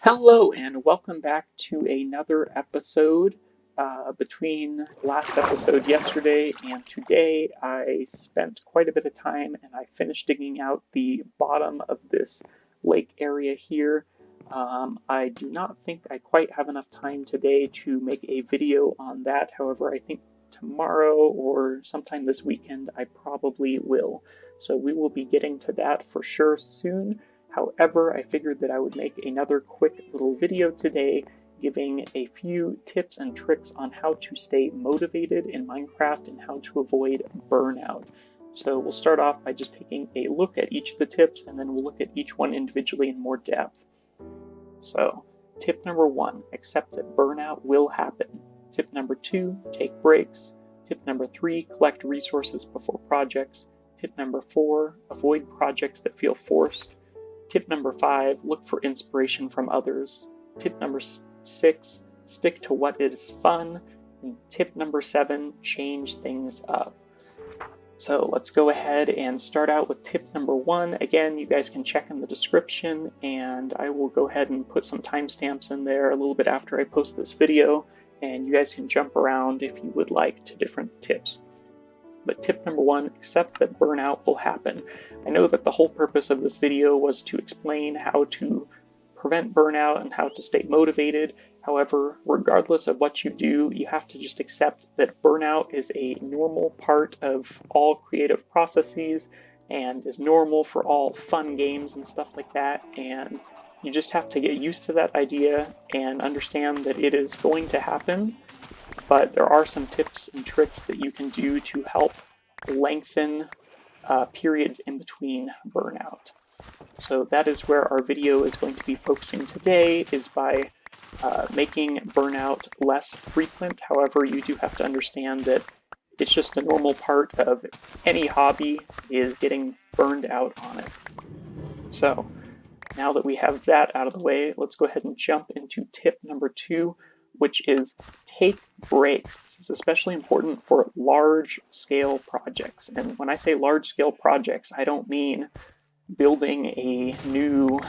Hello, and welcome back to another episode. Between last episode yesterday and today, I spent quite a bit of time and I finished digging out the bottom of this lake area here. I do not think I quite have enough time today to make a video on that. However, I think tomorrow or sometime this weekend I probably will. So we will be getting to that for sure soon. However, I figured that I would make another quick little video today giving a few tips and tricks on how to stay motivated in Minecraft and how to avoid burnout. So we'll start off by just taking a look at each of the tips and then we'll look at each one individually in more depth. So, tip number 1, accept that burnout will happen. Tip number 2, take breaks. Tip number 3, collect resources before projects. Tip number 4, avoid projects that feel forced. Tip number 5, look for inspiration from others. Tip number 6, stick to what is fun. And tip number 7, change things up. So let's go ahead and start out with tip number 1. Again, you guys can check in the description and I will go ahead and put some timestamps in there a little bit after I post this video, and you guys can jump around if you would like to different tips. But tip number 1, accept that burnout will happen. I know that the whole purpose of this video was to explain how to prevent burnout and how to stay motivated. However, regardless of what you do, you have to just accept that burnout is a normal part of all creative processes and is normal for all fun games and stuff like that. And you just have to get used to that idea and understand that it is going to happen. But there are some tips and tricks that you can do to help lengthen periods in between burnout. So that is where our video is going to be focusing today, is by making burnout less frequent. However, you do have to understand that it's just a normal part of any hobby is getting burned out on it. So now that we have that out of the way, let's go ahead and jump into tip number 2, which is take breaks. This is especially important for large scale projects. And when I say large scale projects, I don't mean building a new,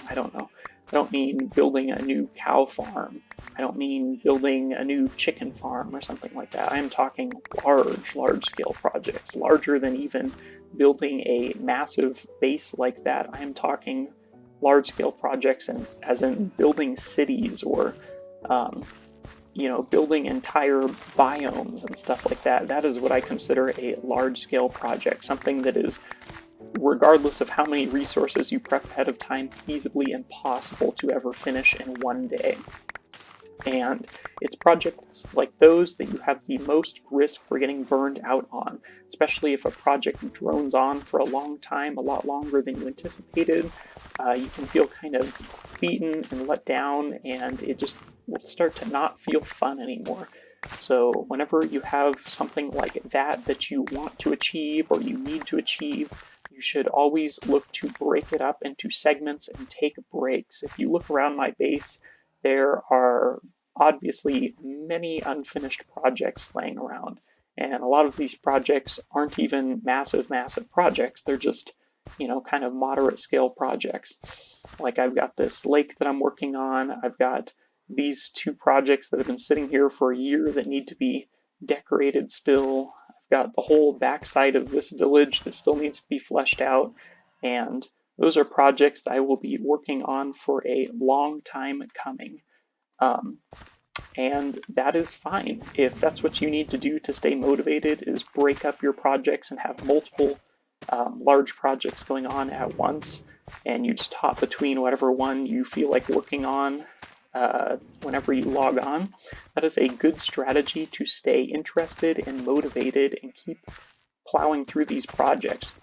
I don't mean building a new cow farm. I don't mean building a new chicken farm or something like that. I am talking large scale projects, larger than even building a massive base like that. I am talking large scale projects, and as in building cities or building entire biomes and stuff like that. That is what I consider a large scale project, something that is, regardless of how many resources you prep ahead of time, feasibly impossible to ever finish in one day. And it's projects like those that you have the most risk for getting burned out on, especially if a project drones on for a long time, a lot longer than you anticipated. You can feel kind of beaten and let down, and it just will start to not feel fun anymore. So whenever you have something like that you want to achieve or you need to achieve, you should always look to break it up into segments and take breaks. If you look around my base, there are obviously many unfinished projects laying around. And a lot of these projects aren't even massive projects. They're just, kind of moderate scale projects. Like I've got this lake that I'm working on. I've got these 2 projects that have been sitting here for a year that need to be decorated still. I've got the whole backside of this village that still needs to be fleshed out. And those are projects that I will be working on for a long time coming. And that is fine. If that's what you need to do to stay motivated, is break up your projects and have multiple large projects going on at once, and you just hop between whatever one you feel like working on whenever you log on. That is a good strategy to stay interested and motivated and keep plowing through these projects.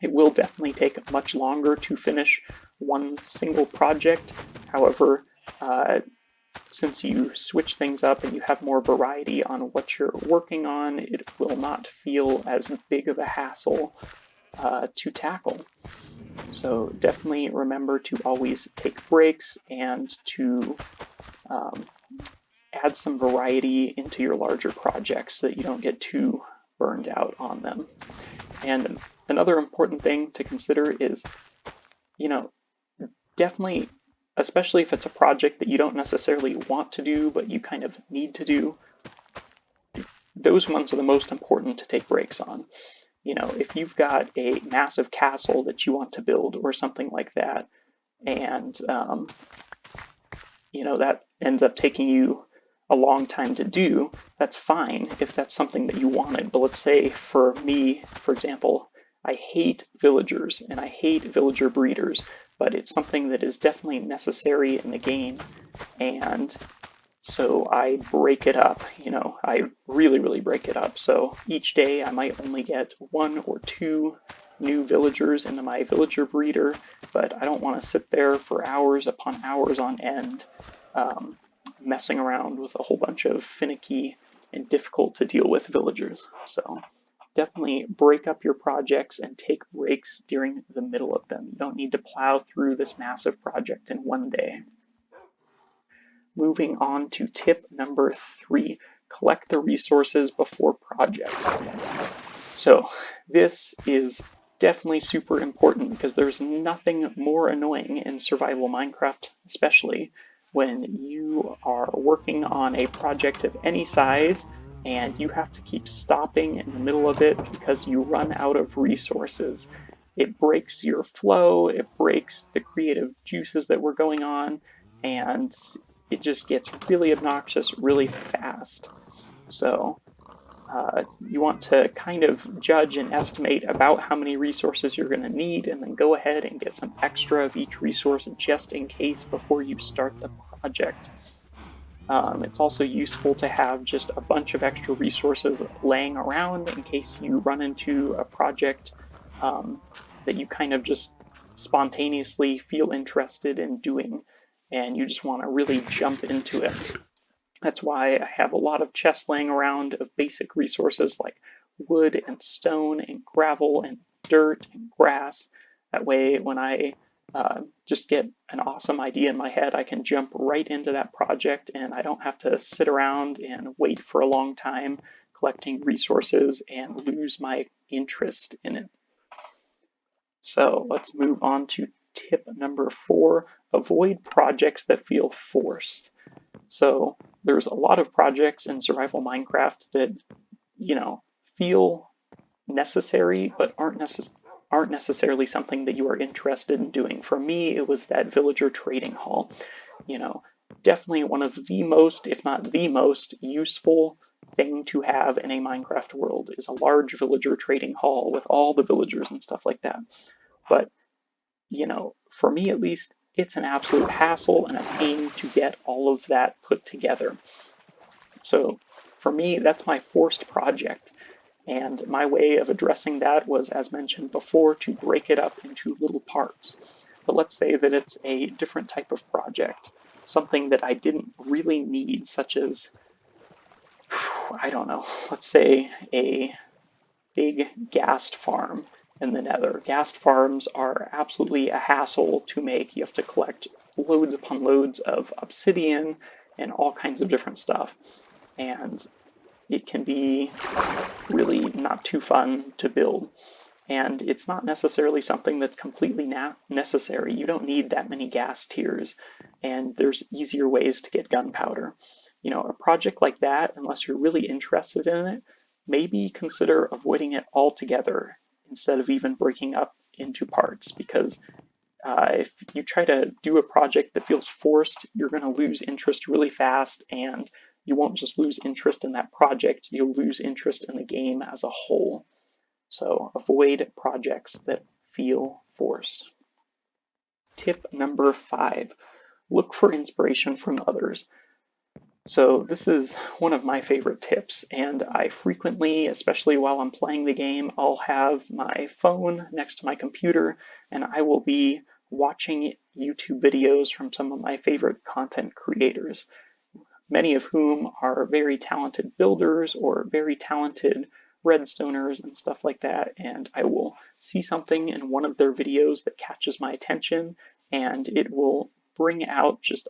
It will definitely take much longer to finish one single project. However, since you switch things up and you have more variety on what you're working on, it will not feel as big of a hassle to tackle. So definitely remember to always take breaks and to add some variety into your larger projects so that you don't get too burned out on them. And another important thing to consider is, definitely especially if it's a project that you don't necessarily want to do, but you kind of need to do, those ones are the most important to take breaks on. You know, if you've got a massive castle that you want to build or something like that, and you know, that ends up taking you a long time to do, that's fine if that's something that you wanted. But let's say for me, for example, I hate villagers and I hate villager breeders, but it's something that is definitely necessary in the game. And so I break it up, you know, I really break it up. So each day I might only get 1 or 2 new villagers into my villager breeder, but I don't want to sit there for hours upon hours on end um, messing around with a whole bunch of finicky and difficult to deal with villagers. So definitely break up your projects and take breaks during the middle of them. You don't need to plow through this massive project in one day. Moving on to tip number 3, collect the resources before projects. So this is definitely super important because there's nothing more annoying in survival Minecraft, especially when you are working on a project of any size and you have to keep stopping in the middle of it because you run out of resources. It breaks your flow, it breaks the creative juices that were going on, and it just gets really obnoxious really fast. So you want to kind of judge and estimate about how many resources you're going to need, and then go ahead and get some extra of each resource just in case before you start the project. It's also useful to have just a bunch of extra resources laying around in case you run into a project that you kind of just spontaneously feel interested in doing and you just want to really jump into it. That's why I have a lot of chests laying around of basic resources like wood and stone and gravel and dirt and grass. That way, when I just get an awesome idea in my head, I can jump right into that project and I don't have to sit around and wait for a long time collecting resources and lose my interest in it. So let's move on to tip number 4, avoid projects that feel forced. So there's a lot of projects in survival Minecraft that, you know, feel necessary but aren't necessarily something that you are interested in doing. For me, it was that villager trading hall. You know, definitely one of the most, if not the most, useful thing to have in a Minecraft world is a large villager trading hall with all the villagers and stuff like that. But, you know, for me at least, it's an absolute hassle and a pain to get all of that put together. So for me, that's my forced project. And my way of addressing that was, as mentioned before, to break it up into little parts. But let's say that it's a different type of project, something that I didn't really need, such as, I don't know, let's say a big ghast farm in the Nether. Ghast farms are absolutely a hassle to make. You have to collect loads upon loads of obsidian and all kinds of different stuff. And it can be really not too fun to build. And it's not necessarily something that's completely necessary. You don't need that many gas tiers, and there's easier ways to get gunpowder. You know, a project like that, unless you're really interested in it, maybe consider avoiding it altogether instead of even breaking up into parts, because if you try to do a project that feels forced, you're going to lose interest really fast, and you won't just lose interest in that project, you'll lose interest in the game as a whole. So avoid projects that feel forced. Tip number 5, look for inspiration from others. So this is one of my favorite tips, and I frequently, especially while I'm playing the game, I'll have my phone next to my computer and I will be watching YouTube videos from some of my favorite content creators, many of whom are very talented builders or very talented redstoners and stuff like that, and I will see something in one of their videos that catches my attention and it will bring out just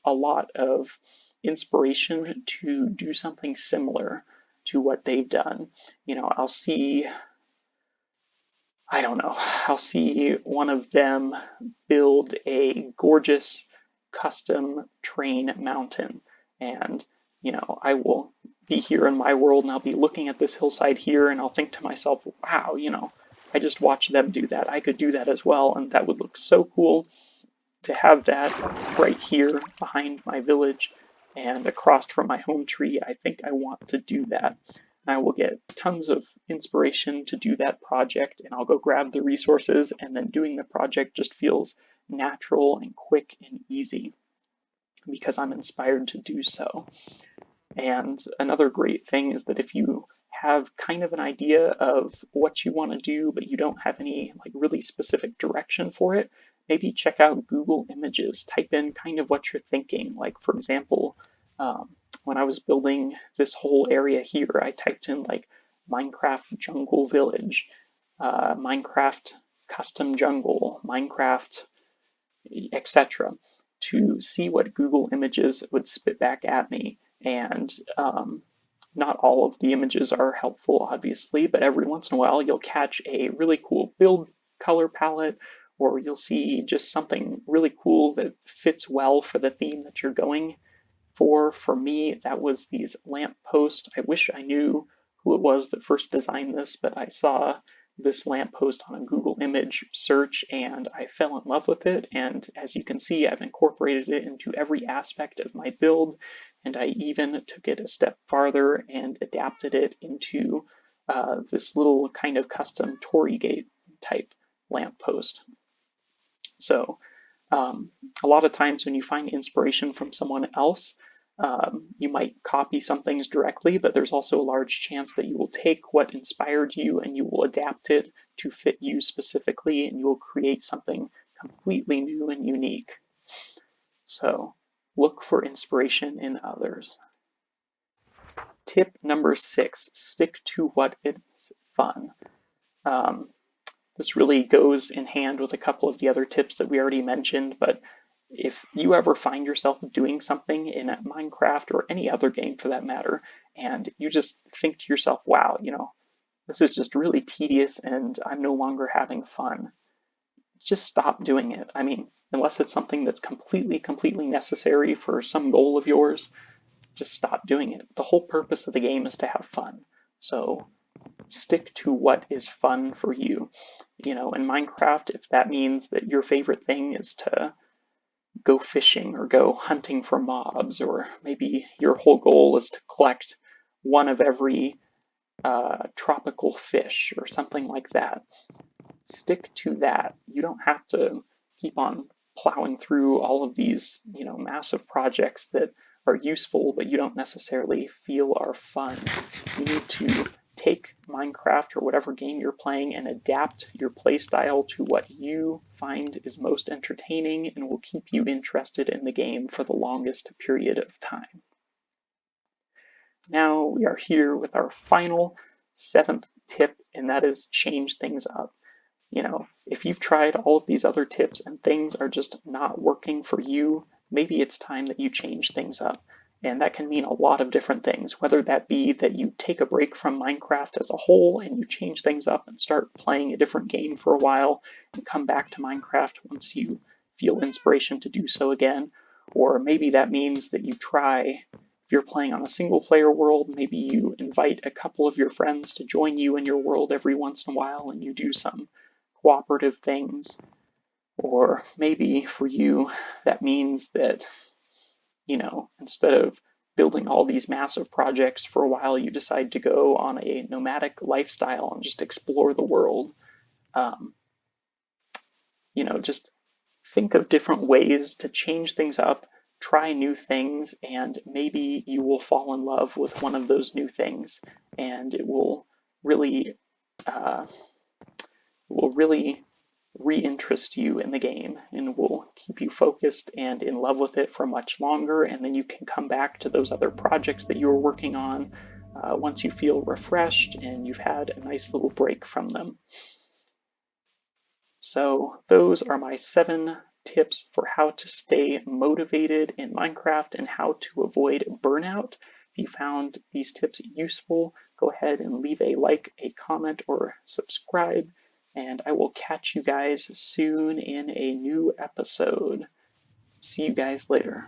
a lot of inspiration to do something similar to what they've done. You know, I don't know, I'll see one of them build a gorgeous custom terrain mountain. And, I will be here in my world and I'll be looking at this hillside here and I'll think to myself, wow, I just watched them do that. I could do that as well, and that would look so cool to have that right here behind my village and across from my home tree. I think I want to do that. And I will get tons of inspiration to do that project, and I'll go grab the resources, and then doing the project just feels natural and quick and easy because I'm inspired to do so. And another great thing is that if you have kind of an idea of what you want to do, but you don't have any like really specific direction for it, maybe check out Google Images. Type in kind of what you're thinking. Like, for example, when I was building this whole area here, I typed in like Minecraft Jungle Village, Minecraft Custom Jungle, Minecraft, etc., to see what Google Images would spit back at me. And not all of the images are helpful, obviously, but every once in a while you'll catch a really cool build color palette, or you'll see just something really cool that fits well for the theme that you're going for. For me, that was these lamp posts. I wish I knew who it was that first designed this, but I saw this lamppost on a Google image search and I fell in love with it. And as you can see, I've incorporated it into every aspect of my build, and I even took it a step farther and adapted it into this little kind of custom Torii gate type lamppost. So a lot of times when you find inspiration from someone else, you might copy some things directly, but there's also a large chance that you will take what inspired you and you will adapt it to fit you specifically, and you will create something completely new and unique. So look for inspiration in others. Tip number 6, stick to what is fun. This really goes in hand with a couple of the other tips that we already mentioned, but if you ever find yourself doing something in Minecraft or any other game for that matter, and you just think to yourself, wow, this is just really tedious and I'm no longer having fun, just stop doing it. I mean, unless it's something that's completely necessary for some goal of yours, just stop doing it. The whole purpose of the game is to have fun. So stick to what is fun for you. In Minecraft, if that means that your favorite thing is to go fishing or go hunting for mobs, or maybe your whole goal is to collect one of every tropical fish or something like that, stick to that. You don't have to keep on plowing through all of these, massive projects that are useful but you don't necessarily feel are fun. You need to take Minecraft or whatever game you're playing and adapt your playstyle to what you find is most entertaining and will keep you interested in the game for the longest period of time. Now we are here with our final 7th tip, and that is change things up. If you've tried all of these other tips and things are just not working for you, maybe it's time that you change things up. And that can mean a lot of different things, whether that be that you take a break from Minecraft as a whole and you change things up and start playing a different game for a while and come back to Minecraft once you feel inspiration to do so again. Or maybe that means that you try, if you're playing on a single player world, maybe you invite a couple of your friends to join you in your world every once in a while and you do some cooperative things. Or maybe for you, that means that, instead of building all these massive projects for a while, you decide to go on a nomadic lifestyle and just explore the world. Just think of different ways to change things up, try new things, and maybe you will fall in love with one of those new things, and it will really reinterest you in the game and will keep you focused and in love with it for much longer, and then you can come back to those other projects that you were working on once you feel refreshed and you've had a nice little break from them. So those are my 7 tips for how to stay motivated in Minecraft and how to avoid burnout. If you found these tips useful, go ahead and leave a like, a comment, or subscribe, and I will catch you guys soon in a new episode. See you guys later.